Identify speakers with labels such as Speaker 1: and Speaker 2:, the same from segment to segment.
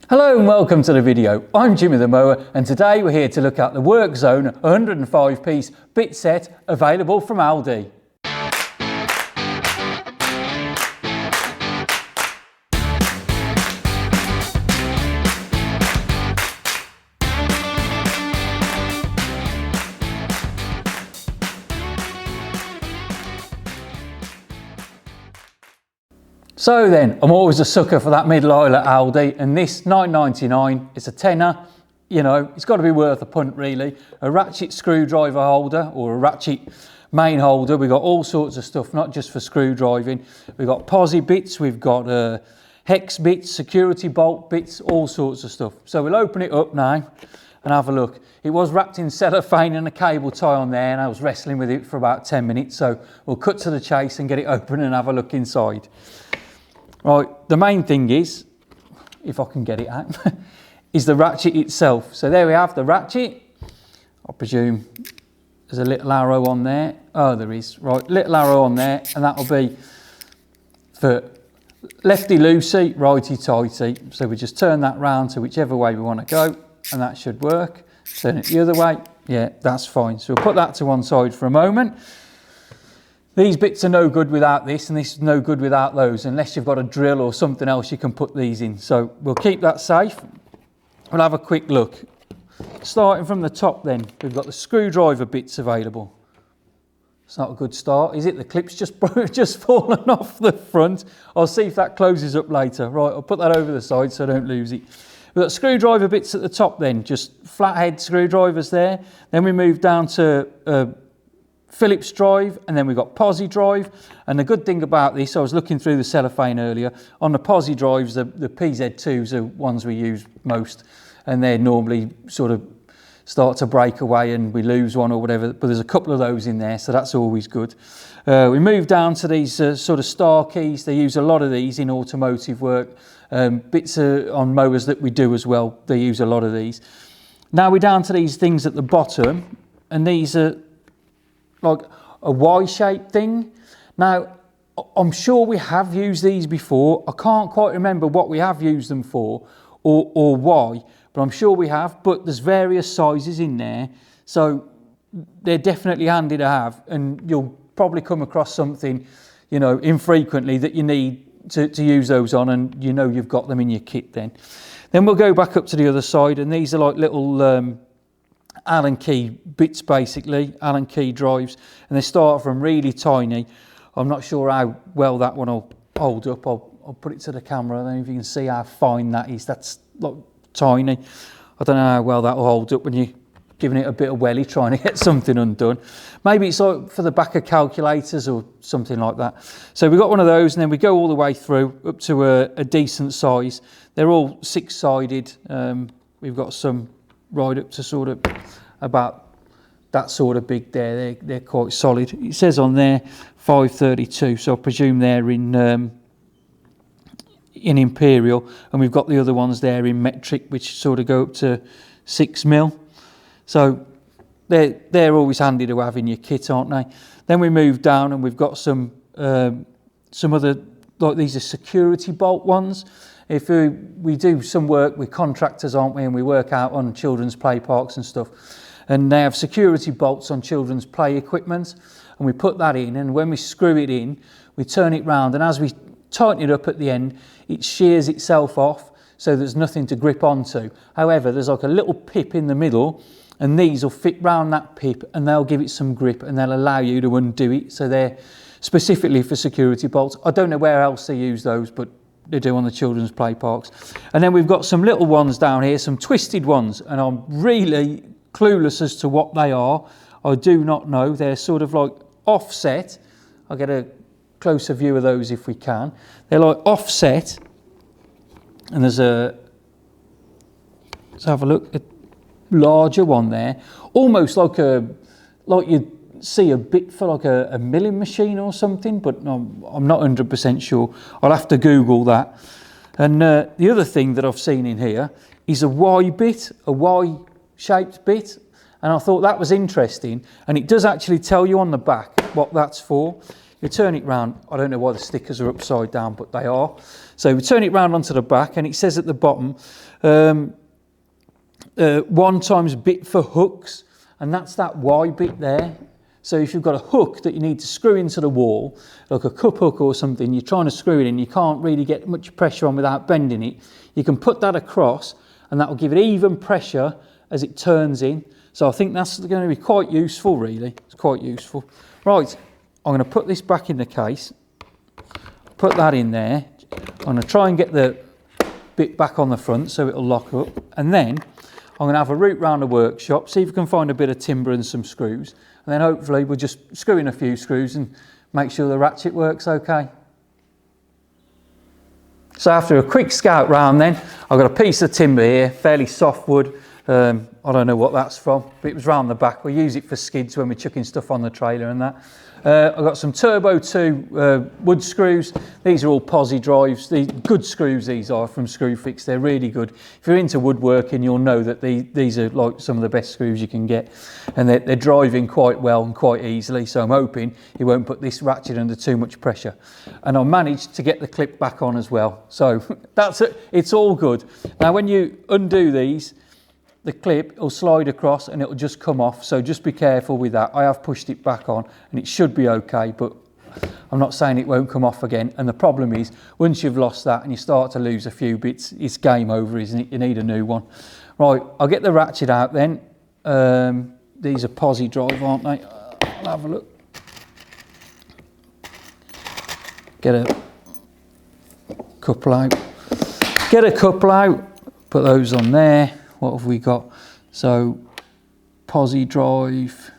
Speaker 1: Hello and welcome to the video. I'm Jimmy the Mower and today we're here to look at the Workzone 105 piece bit set available from Aldi. So then, I'm always a sucker for that middle aisle at Aldi, and this $9.99, it's a tenner, you know, it's got to be worth a punt really. A Ratchet screwdriver holder or a Ratchet main holder. We've got all sorts of stuff, not just for screwdriving. We've got posi bits, we've got hex bits, security bolt bits, all sorts of stuff. So we'll open it up now and have a look. It was wrapped in cellophane and a cable tie on there, and I was wrestling with it for about 10 minutes. So we'll cut to the chase and get it open and have a look inside. Right, the main thing is, if I can get it out, is the ratchet itself. So there we have the ratchet. I presume there's a little arrow on there. Oh, there is. Right, little arrow on there, and that'll be for lefty-loosey, righty-tighty. So we just turn that round to whichever way we want to go, and that should work. Turn it the other way. Yeah, that's fine. So we'll put that to one side for a moment. These bits are no good without this, and this is no good without those, unless you've got a drill or something else you can put these in. So we'll keep that safe. We'll have a quick look. Starting from the top then, we've got the screwdriver bits available. It's not a good start, is it? The clip's just fallen off the front. I'll see if that closes up later. Right, I'll put that over the side so I don't lose it. We've got screwdriver bits at the top then, just flathead screwdrivers there. Then we move down to Phillips drive, and then we've got posi drive. And the good thing about this, I was looking through the cellophane earlier, on the posi drives, the PZ2s are ones we use most, and they normally sort of start to break away and we lose one or whatever, but there's a couple of those in there, so that's always good. We move down to these sort of star keys. They use a lot of these in automotive work. Bits on mowers that we do as well, they use a lot of these. Now we're down to these things at the bottom, and these are like a Y-shaped thing. Now, I'm sure we have used these before. I can't quite remember what we have used them for or why, but I'm sure we have. But there's various sizes in there, so they're definitely handy to have, and you'll probably come across something, you know, infrequently that you need to use those on, and you know you've got them in your kit then. Then we'll go back up to the other side, and these are like little Allen key bits, basically, Allen key drives, and they start from really tiny. I'm not sure how well that one will hold up. I'll put it to the camera, I don't know if you can see how fine that is. That's like tiny. I don't know how well that will hold up when you're giving it a bit of welly trying to get something undone. Maybe it's like for the back of calculators or something like that. So we've got one of those, and then we go all the way through up to a decent size. They're all six-sided. We've got some right up to sort of about that sort of big there. They're quite solid. It says on there 532, so I presume they're in imperial, and we've got the other ones there in metric, which sort of go up to 6mm. So they're always handy to have in your kit, aren't they? Then we move down, and we've got some other, like these are security bolt ones. If we do some work with contractors, aren't we, and we work out on children's play parks and stuff, and they have security bolts on children's play equipment, and we put that in, and when we screw it in, we turn it round, and as we tighten it up at the end, it shears itself off, so there's nothing to grip onto. However, there's like a little pip in the middle, and these will fit round that pip, and they'll give it some grip, and they'll allow you to undo it. So they're specifically for security bolts. I don't know where else they use those, but they do on the children's play parks. And then we've got some little ones down here, some twisted ones, and I'm really clueless as to what they are. I do not know. They're sort of like offset. I'll get a closer view of those if we can. They're like offset, and there's let's have a look, a larger one there, almost like you'd see a bit for like a milling machine or something, but I'm not 100% sure. I'll have to Google that. And the other thing that I've seen in here is a Y bit, a Y-shaped bit, and I thought that was interesting, and it does actually tell you on the back what that's for. you turn it round. I don't know why the stickers are upside down, but they are. So we turn it round onto the back, and it says at the bottom, 1 times bit for hooks, and that's that Y bit there. So if you've got a hook that you need to screw into the wall, like a cup hook or something, you're trying to screw it in, you can't really get much pressure on without bending it, you can put that across, and that will give it even pressure as it turns in. So I think that's going to be quite useful, really. It's quite useful. Right, I'm going to put this back in the case, put that in there. I'm going to try and get the bit back on the front so it'll lock up, and then I'm going to have a route round the workshop, see if we can find a bit of timber and some screws, and then hopefully we'll just screw in a few screws and make sure the ratchet works okay. So after a quick scout round then, I've got a piece of timber here, fairly soft wood. I don't know what that's from, but it was round the back. We use it for skids when we're chucking stuff on the trailer and that. I've got some Turbo 2 wood screws. These are all posi drives. These good screws these are from Screwfix. They're really good. If you're into woodworking, you'll know that these are like some of the best screws you can get. And they're driving quite well and quite easily. So I'm hoping it won't put this ratchet under too much pressure. And I managed to get the clip back on as well. So that's it. It's all good. Now when you undo these, the clip will slide across and it'll just come off, so just be careful with that. I have pushed it back on and it should be okay, but I'm not saying it won't come off again. And the problem is, once you've lost that and you start to lose a few bits, it's game over, isn't it? You need a new one. Right, I'll get the ratchet out then. These are posi drive, aren't they? I'll have a look. Get a couple out. Get a couple out, put those on there. What have we got? So, posi drive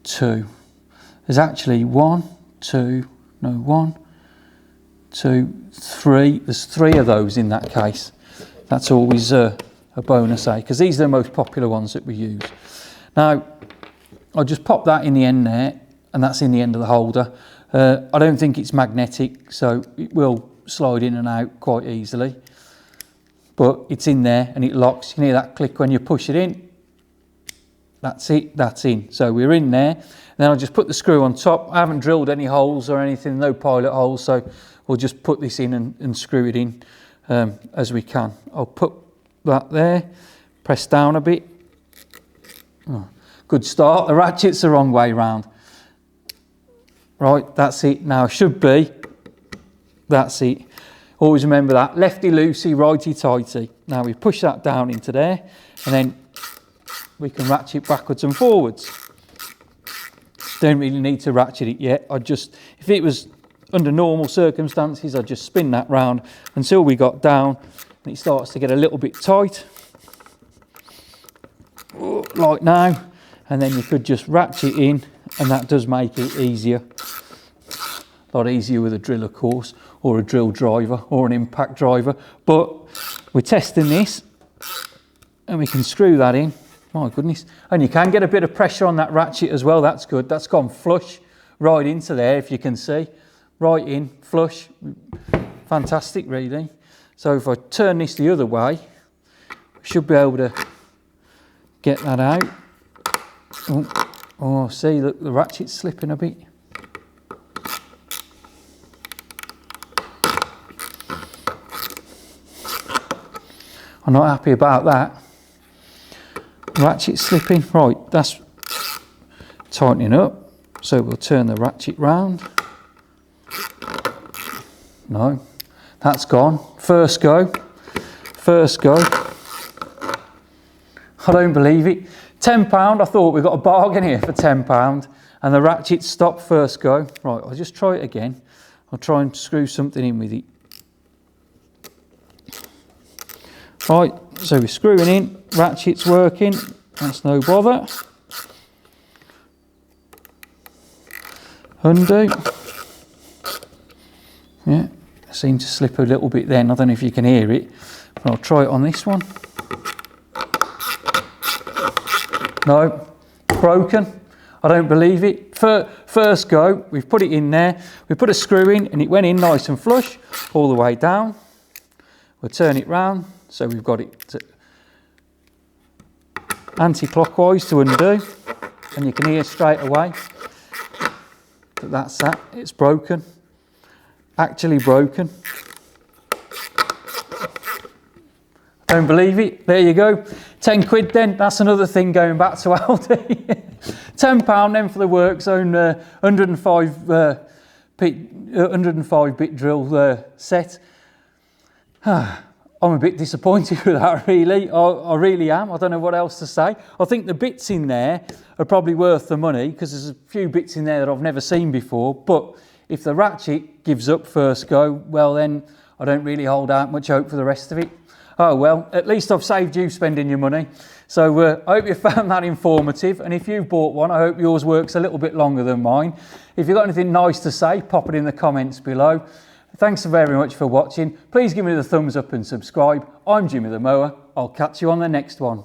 Speaker 1: 2. There's actually 1, 2, no, 1, 2, 3. There's 3 of those in that case. That's always a bonus, because these are the most popular ones that we use. Now, I'll just pop that in the end there, and that's in the end of the holder. I don't think it's magnetic, so it will slide in and out quite easily. But it's in there and it locks. You can hear that click when you push it in. That's it, that's in. So we're in there. And then I'll just put the screw on top. I haven't drilled any holes or anything, no pilot holes, so we'll just put this in and screw it in as we can. I'll put that there, press down a bit. Oh, good start. The ratchet's the wrong way round. Right, that's it. Now should be, that's it. Always remember that, lefty loosey, righty tighty. Now we push that down into there, and then we can ratchet backwards and forwards. Don't really need to ratchet it yet. If it was under normal circumstances, I'd just spin that round until we got down, and it starts to get a little bit tight, like now, and then you could just ratchet in, and that does make it easier. A lot easier with a drill, of course, or a drill driver, or an impact driver. But we're testing this, and we can screw that in. My goodness. And you can get a bit of pressure on that ratchet as well. That's good. That's gone flush right into there, if you can see. Right in, flush. Fantastic, really. So if I turn this the other way, I should be able to get that out. Oh, see, look, the ratchet's slipping a bit. I'm not happy about that. Ratchet slipping. Right, that's tightening up. So we'll turn the ratchet round. No, that's gone. First go. First go. I don't believe it. £10. I thought we got a bargain here for £10. And the ratchet stopped first go. Right, I'll just try it again. I'll try and screw something in with it. Right, so we're screwing in, ratchet's working, that's no bother. Undo. Yeah, it seemed to slip a little bit then, I don't know if you can hear it, but I'll try it on this one. No, broken, I don't believe it. First go, we've put it in there, we put a screw in and it went in nice and flush, all the way down. We'll turn it round. So we've got it anti-clockwise to undo, and you can hear straight away. But that's that, it's broken. Actually broken. Don't believe it. There you go. 10 quid then. That's another thing going back to Aldi. £10 then for the Workzone 105 bit drill set. I'm a bit disappointed with that, really. I really am. I don't know what else to say. I think the bits in there are probably worth the money because there's a few bits in there that I've never seen before. But if the Ratchet gives up first go, well then I don't really hold out much hope for the rest of it. Oh well, at least I've saved you spending your money. So I hope you found that informative. And if you've bought one, I hope yours works a little bit longer than mine. If you've got anything nice to say, pop it in the comments below. Thanks very much for watching. Please give me the thumbs up and subscribe. I'm Jimmy the Mower. I'll catch you on the next one.